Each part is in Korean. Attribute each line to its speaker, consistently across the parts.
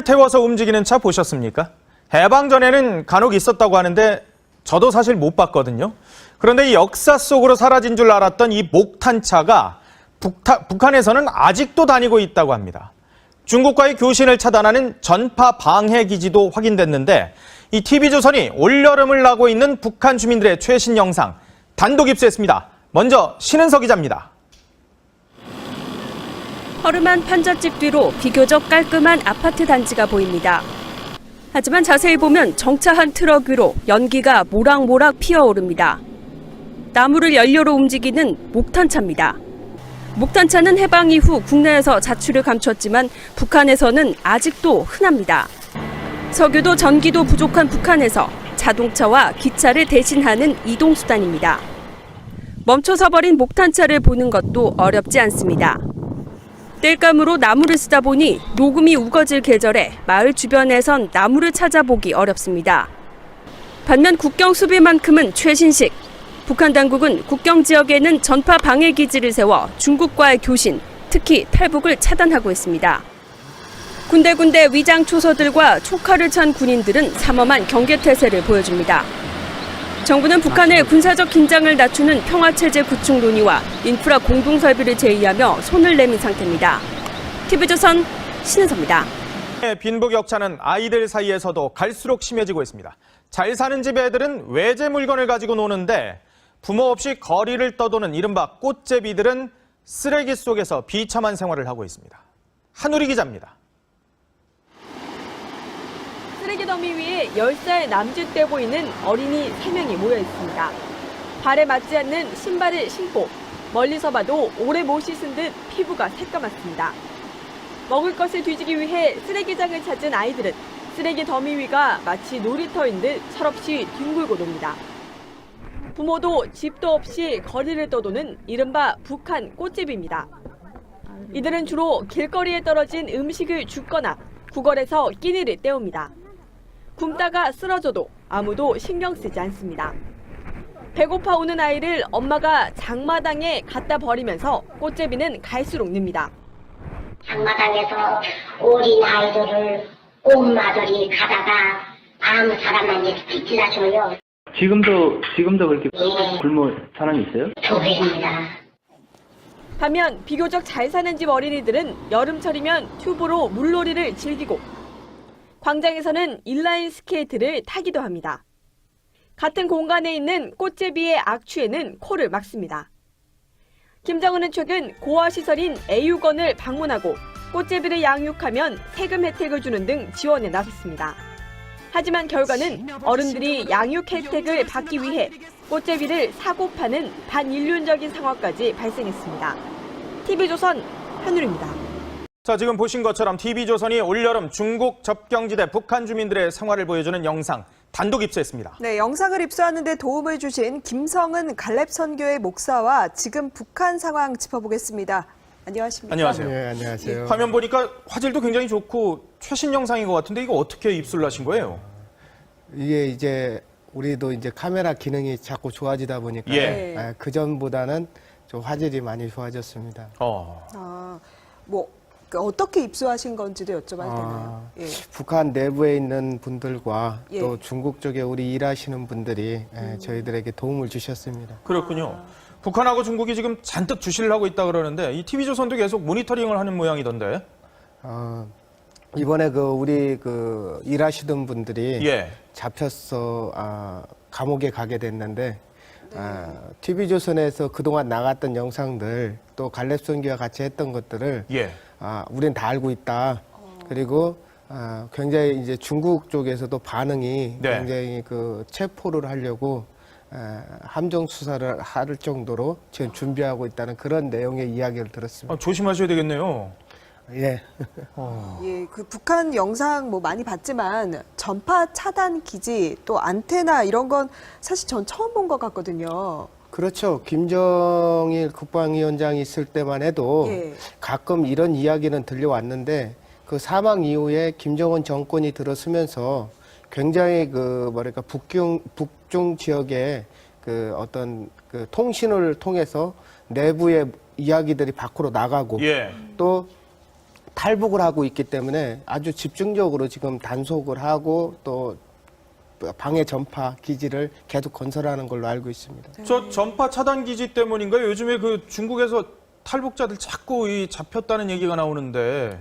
Speaker 1: 나무를 태워서 움직이는 차 보셨습니까? 해방 전에는 간혹 있었다고 하는데 저도 사실 못 봤거든요. 그런데 이 역사 속으로 사라진 줄 알았던 이 목탄차가 북한에서는 아직도 다니고 있다고 합니다. 중국과의 교신을 차단하는 전파 방해 기지도 확인됐는데 이 TV조선이 올여름을 나고 있는 북한 주민들의 최신 영상 단독 입수했습니다. 먼저 신은석 기자입니다.
Speaker 2: 허름한 판잣집 뒤로 비교적 깔끔한 아파트 단지가 보입니다. 하지만 자세히 보면 정차한 트럭 위로 연기가 모락모락 피어오릅니다. 나무를 연료로 움직이는 목탄차입니다. 목탄차는 해방 이후 국내에서 자취를 감췄지만 북한에서는 아직도 흔합니다. 석유도 전기도 부족한 북한에서 자동차와 기차를 대신하는 이동수단입니다. 멈춰서 버린 목탄차를 보는 것도 어렵지 않습니다. 땔감으로 나무를 쓰다 보니 녹음이 우거질 계절에 마을 주변에선 나무를 찾아보기 어렵습니다. 반면 국경 수비만큼은 최신식. 북한 당국은 국경 지역에는 전파 방해 기지를 세워 중국과의 교신, 특히 탈북을 차단하고 있습니다. 군데군데 위장 초소들과 초칼을 찬 군인들은 삼엄한 경계태세를 보여줍니다. 정부는 북한의 군사적 긴장을 낮추는 평화체제 구축 논의와 인프라 공동설비를 제의하며 손을 내민 상태입니다. TV조선 신은서입니다.
Speaker 1: 빈부격차는 아이들 사이에서도 갈수록 심해지고 있습니다. 잘 사는 집 애들은 외제 물건을 가지고 노는데 부모 없이 거리를 떠도는 이른바 꽃제비들은 쓰레기 속에서 비참한 생활을 하고 있습니다. 한우리 기자입니다.
Speaker 2: 쓰레기 더미 위에 10살 남짓 돼 보이는 어린이 3명이 모여 있습니다. 발에 맞지 않는 신발을 신고 멀리서 봐도 오래 못 씻은 듯 피부가 새까맣습니다. 먹을 것을 뒤지기 위해 쓰레기장을 찾은 아이들은 쓰레기 더미 위가 마치 놀이터인 듯 철없이 뒹굴고 놉니다. 부모도 집도 없이 거리를 떠도는 이른바 북한 꽃집입니다. 이들은 주로 길거리에 떨어진 음식을 줍거나 구걸해서 끼니를 때웁니다. 굶다가 쓰러져도 아무도 신경 쓰지 않습니다. 배고파 오는 아이를 엄마가 장마당에 갖다 버리면서 꽃제비는 갈수록 늡니다.
Speaker 3: 장마당에서 어린 아이들을 엄마들이 가다가 아무 사람한테 빗질러줘요.
Speaker 4: 지금도 그렇게
Speaker 3: 예.
Speaker 4: 굶어 사람이 있어요?
Speaker 3: 두 배입니다.
Speaker 2: 반면 비교적 잘 사는 집 어린이들은 여름철이면 튜브로 물놀이를 즐기고 광장에서는 인라인 스케이트를 타기도 합니다. 같은 공간에 있는 꽃제비의 악취에는 코를 막습니다. 김정은은 최근 고아시설인 애육원을 방문하고 꽃제비를 양육하면 세금 혜택을 주는 등 지원에 나섰습니다. 하지만 결과는 어른들이 양육 혜택을 받기 위해 꽃제비를 사고 파는 반인륜적인 상황까지 발생했습니다. TV조선 한유리입니다.
Speaker 1: 자, 지금 보신 것처럼 TV조선이 올여름 중국 접경지대 북한 주민들의 생활을 보여주는 영상 단독 입수했습니다.
Speaker 5: 네, 영상을 입수하는 데 도움을 주신 김성은 갈렙선교회 목사와 지금 북한 상황 짚어보겠습니다. 안녕하십니까?
Speaker 1: 안녕하세요.
Speaker 6: 네, 안녕하세요.
Speaker 1: 화면 보니까 화질도 굉장히 좋고 최신 영상인 것 같은데 이거 어떻게 입수를 하신 거예요?
Speaker 6: 이게 이제 우리도 이제 카메라 기능이 자꾸 좋아지다 보니까
Speaker 1: 예.
Speaker 6: 그 전보다는 좀 화질이 많이 좋아졌습니다.
Speaker 5: 어떻게 입수하신 건지도 여쭤봐도 되나요? 예.
Speaker 6: 북한 내부에 있는 분들과
Speaker 5: 예.
Speaker 6: 또 중국 쪽에 우리 일하시는 분들이 저희들에게 도움을 주셨습니다.
Speaker 1: 그렇군요. 북한하고 중국이 지금 잔뜩 주시를 하고 있다 그러는데 이 TV조선도 계속 모니터링을 하는 모양이던데.
Speaker 6: 이번에 우리 일하시던 분들이
Speaker 1: 예.
Speaker 6: 잡혀서 감옥에 가게 됐는데 TV조선에서 그동안 나갔던 영상들 또 갈렙선교와 같이 했던 것들을
Speaker 1: 예.
Speaker 6: 우린 다 알고 있다. 그리고 굉장히 이제 중국 쪽에서도 반응이
Speaker 1: 네.
Speaker 6: 굉장히 체포를 하려고 함정 수사를 할 정도로 지금 준비하고 있다는 그런 내용의 이야기를 들었습니다.
Speaker 1: 조심하셔야 되겠네요.
Speaker 6: 예.
Speaker 5: 예, 북한 영상 많이 봤지만 전파 차단 기지 또 안테나 이런 건 사실 전 처음 본 것 같거든요.
Speaker 6: 그렇죠. 김정일 국방위원장이 있을 때만 해도
Speaker 5: 예.
Speaker 6: 가끔 이런 이야기는 들려왔는데 그 사망 이후에 김정은 정권이 들어서면서 굉장히 북중 지역의 어떤 통신을 통해서 내부의 이야기들이 밖으로 나가고
Speaker 1: 예.
Speaker 6: 또 탈북을 하고 있기 때문에 아주 집중적으로 지금 단속을 하고 또 방해 전파 기지를 계속 건설하는 걸로 알고 있습니다.
Speaker 1: 저 전파 차단 기지 때문인가요? 요즘에 그 중국에서 탈북자들 자꾸 잡혔다는 얘기가 나오는데.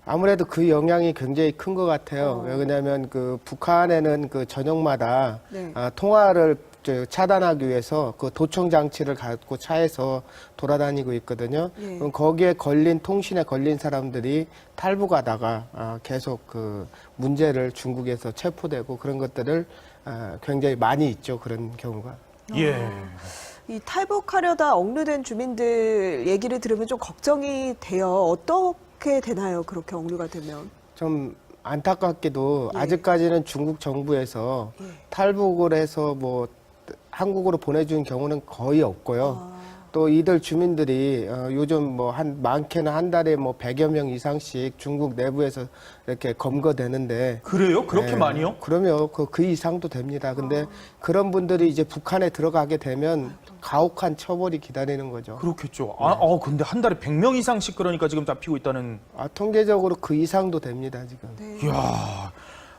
Speaker 6: 아무래도 그 영향이 굉장히 큰 것 같아요. 왜냐하면 그 북한에는 그 저녁마다
Speaker 5: 네.
Speaker 6: 통화를 차단하기 위해서 그 도청 장치를 갖고 차에서 돌아다니고 있거든요.
Speaker 5: 예.
Speaker 6: 그럼 거기에 통신에 걸린 사람들이 탈북하다가 계속 그 문제를 중국에서 체포되고 그런 것들을 굉장히 많이 있죠. 그런 경우가.
Speaker 1: 예.
Speaker 5: 이 탈북하려다 억류된 주민들 얘기를 들으면 좀 걱정이 돼요. 어떻게 되나요? 그렇게 억류가 되면.
Speaker 6: 좀 안타깝게도
Speaker 5: 예.
Speaker 6: 아직까지는 중국 정부에서
Speaker 5: 예.
Speaker 6: 탈북을 해서 뭐 한국으로 보내준 경우는 거의 없고요.
Speaker 5: 아.
Speaker 6: 또 이들 주민들이 요즘 뭐 많게는 한 달에 뭐 100여 명 이상씩 중국 내부에서 이렇게 검거되는데.
Speaker 1: 그래요? 그렇게
Speaker 6: 네,
Speaker 1: 많이요?
Speaker 6: 그러면 그 이상도 됩니다. 근데 그런 분들이 이제 북한에 들어가게 되면 가혹한 처벌이 기다리는 거죠.
Speaker 1: 그렇겠죠. 근데 한 달에 100명 이상씩 그러니까 지금 잡히고 있다는.
Speaker 6: 통계적으로 그 이상도 됩니다, 지금.
Speaker 5: 네.
Speaker 1: 이야.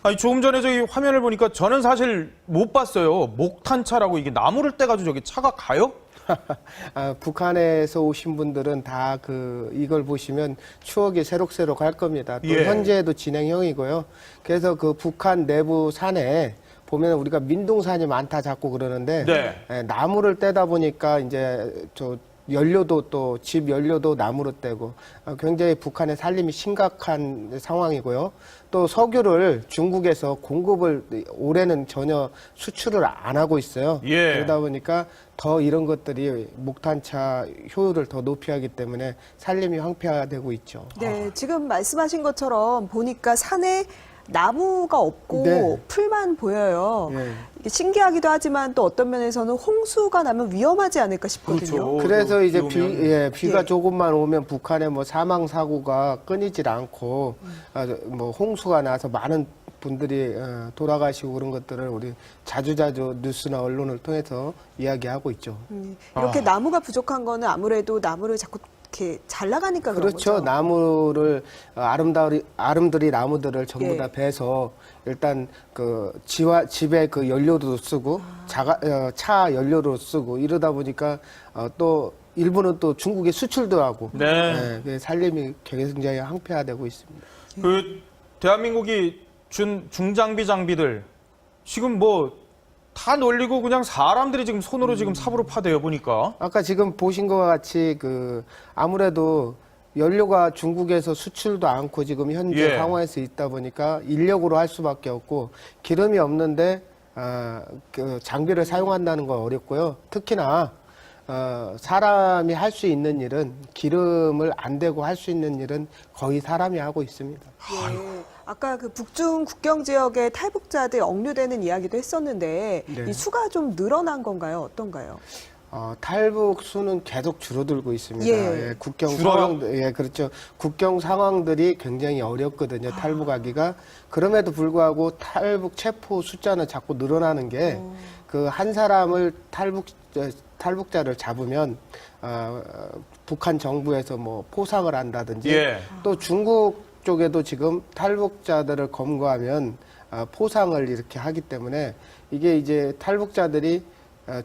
Speaker 1: 아니, 조금 전에 저기 화면을 보니까 저는 사실 못 봤어요. 목탄차라고 이게 나무를 떼가지고 저기 차가 가요?
Speaker 6: 북한에서 오신 분들은 다 이걸 보시면 추억이 새록새록 할 겁니다. 또
Speaker 1: 예.
Speaker 6: 현재도 진행형이고요. 그래서 그 북한 내부 산에 보면 우리가 민둥산이 많다 자꾸 그러는데
Speaker 1: 네.
Speaker 6: 나무를 떼다 보니까 이제 연료도 또 집 연료도 나무로 떼고 굉장히 북한의 살림이 심각한 상황이고요. 또 석유를 중국에서 공급을 올해는 전혀 수출을 안 하고 있어요.
Speaker 1: 예.
Speaker 6: 그러다 보니까 더 이런 것들이 목탄차 효율을 더 높이 하기 때문에 살림이 황폐화되고 있죠.
Speaker 5: 네, 지금 말씀하신 것처럼 보니까 산에 나무가 없고
Speaker 6: 네.
Speaker 5: 풀만 보여요.
Speaker 6: 예.
Speaker 5: 이게 신기하기도 하지만 또 어떤 면에서는 홍수가 나면 위험하지 않을까 싶거든요.
Speaker 1: 그렇죠.
Speaker 6: 그래서 이제
Speaker 1: 비 오면.
Speaker 6: 비가
Speaker 5: 예.
Speaker 6: 조금만 오면 북한에 뭐 사망 사고가 끊이질 않고 뭐 홍수가 나서 많은 분들이 돌아가시고 그런 것들을 우리 자주자주 뉴스나 언론을 통해서 이야기하고 있죠.
Speaker 5: 이렇게 나무가 부족한 거는 아무래도 나무를 자꾸 이렇게 잘 나가니까 그런
Speaker 6: 그렇죠.
Speaker 5: 거죠.
Speaker 6: 나무를 아름드리 나무들을 전부
Speaker 5: 예.
Speaker 6: 다 베서 일단 집에 그 연료도 쓰고 차 연료도 쓰고 이러다 보니까 또 일부는 또 중국에 수출도 하고
Speaker 1: 네.
Speaker 6: 살림이 굉장히 항폐화되고 있습니다.
Speaker 1: 그 대한민국이 준 중장비 장비들 지금 뭐 다 놀리고 그냥 사람들이 지금 손으로 지금 삽으로 파대요 보니까.
Speaker 6: 아까 지금 보신 것과 같이 아무래도 연료가 중국에서 수출도 않고 지금 현재
Speaker 1: 예.
Speaker 6: 상황에서 있다 보니까 인력으로 할 수밖에 없고 기름이 없는데 장비를 사용한다는 건 어렵고요. 특히나 사람이 할 수 있는 일은 기름을 안 대고 할 수 있는 일은 거의 사람이 하고 있습니다.
Speaker 5: 예. 아까 그 북중 국경 지역의 탈북자들 억류되는 이야기도 했었는데
Speaker 6: 네.
Speaker 5: 이 수가 좀 늘어난 건가요? 어떤가요?
Speaker 6: 탈북 수는 계속 줄어들고 있습니다.
Speaker 5: 예.
Speaker 6: 국경
Speaker 1: 줄어요?
Speaker 6: 상황, 그렇죠. 국경 상황들이 굉장히 어렵거든요. 탈북하기가. 그럼에도 불구하고 탈북 체포 숫자는 자꾸 늘어나는 게 한 사람을 탈북자를 잡으면 북한 정부에서 뭐 포상을 한다든지
Speaker 1: 예.
Speaker 6: 또 중국 쪽에도 지금 탈북자들을 검거하면 포상을 이렇게 하기 때문에 이게 이제 탈북자들이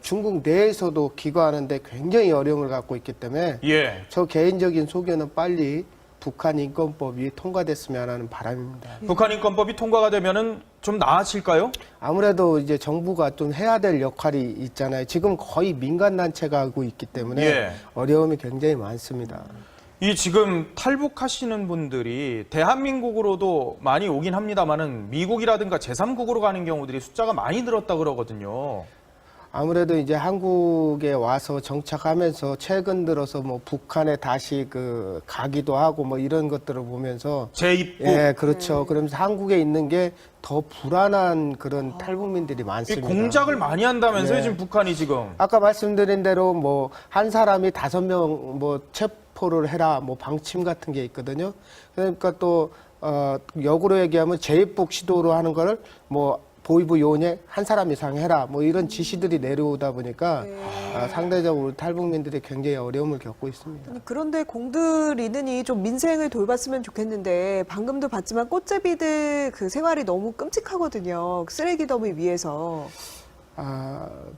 Speaker 6: 중국 내에서도 귀가하는데 굉장히 어려움을 갖고 있기 때문에
Speaker 1: 예.
Speaker 6: 저 개인적인 소견은 빨리 북한 인권법이 통과됐으면 하는 바람입니다.
Speaker 1: 북한 인권법이 통과가 되면은 좀 나아질까요?
Speaker 6: 아무래도 이제 정부가 좀 해야 될 역할이 있잖아요. 지금 거의 민간단체가 하고 있기 때문에
Speaker 1: 예.
Speaker 6: 어려움이 굉장히 많습니다.
Speaker 1: 이 지금 탈북하시는 분들이 대한민국으로도 많이 오긴 합니다만은 미국이라든가 제3국으로 가는 경우들이 숫자가 많이 늘었다 그러거든요.
Speaker 6: 아무래도 이제 한국에 와서 정착하면서 최근 들어서 뭐 북한에 다시 가기도 하고 뭐 이런 것들을 보면서
Speaker 1: 재입국.
Speaker 6: 예, 그렇죠. 그러면서 한국에 있는 게 더 불안한 그런 탈북민들이
Speaker 1: 이
Speaker 6: 많습니다.
Speaker 1: 공작을 많이 한다면서요,
Speaker 6: 네.
Speaker 1: 지금 북한이 지금.
Speaker 6: 아까 말씀드린 대로 뭐 한 사람이 5명 뭐 체포를 해라 뭐 방침 같은 게 있거든요. 그러니까 또 역으로 얘기하면 재입국 시도로 하는 거를 뭐 보이부 요원에 한 사람 이상 해라 뭐 이런 지시들이 내려오다 보니까 상대적으로 탈북민들이 굉장히 어려움을 겪고 있습니다.
Speaker 5: 아니, 그런데 공들 이느니 좀 민생을 돌봤으면 좋겠는데 방금도 봤지만 꽃제비들 그 생활이 너무 끔찍하거든요. 쓰레기 더미 위에서.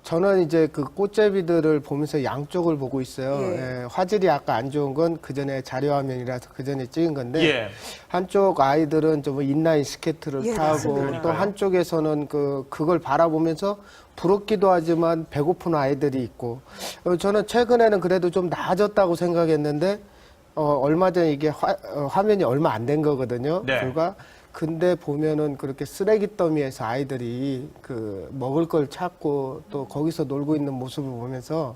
Speaker 6: 저는 이제 그 꽃제비들을 보면서 양쪽을 보고 있어요.
Speaker 5: 예.
Speaker 6: 예, 화질이 아까 안 좋은 건 그 전에 자료화면이라서 그 전에 찍은 건데
Speaker 1: 예.
Speaker 6: 한쪽 아이들은 좀 인라인 스케이트를
Speaker 5: 예,
Speaker 6: 타고
Speaker 5: 맞습니다.
Speaker 6: 또 한쪽에서는 그걸 바라보면서 부럽기도 하지만 배고픈 아이들이 있고 저는 최근에는 그래도 좀 나아졌다고 생각했는데 얼마 전에 이게 화면이 얼마 안 된 거거든요.
Speaker 1: 네.
Speaker 6: 불과 근데 보면은 그렇게 쓰레기 더미에서 아이들이 그 먹을 걸 찾고 또 거기서 놀고 있는 모습을 보면서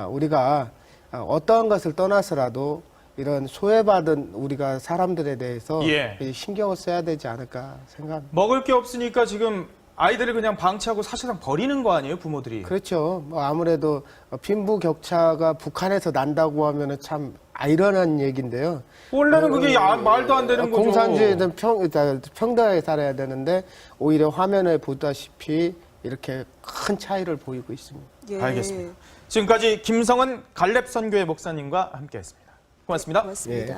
Speaker 6: 우리가 어떠한 것을 떠나서라도 이런 소외받은 우리가 사람들에 대해서
Speaker 1: 예.
Speaker 6: 신경을 써야 되지 않을까 생각합니다.
Speaker 1: 먹을 게 없으니까 지금 아이들을 그냥 방치하고 사실상 버리는 거 아니에요, 부모들이?
Speaker 6: 그렇죠. 뭐 아무래도 빈부격차가 북한에서 난다고 하면은 참 아이러니한 얘기인데요.
Speaker 1: 원래는 그게 말도 안 되는 거죠.
Speaker 6: 공산주의는 평등하게 살아야 되는데 오히려 화면에 보다시피 이렇게 큰 차이를 보이고 있습니다.
Speaker 5: 예.
Speaker 1: 알겠습니다. 지금까지 김성은 갈렙 선교회 목사님과 함께했습니다. 고맙습니다.
Speaker 5: 고맙습니다.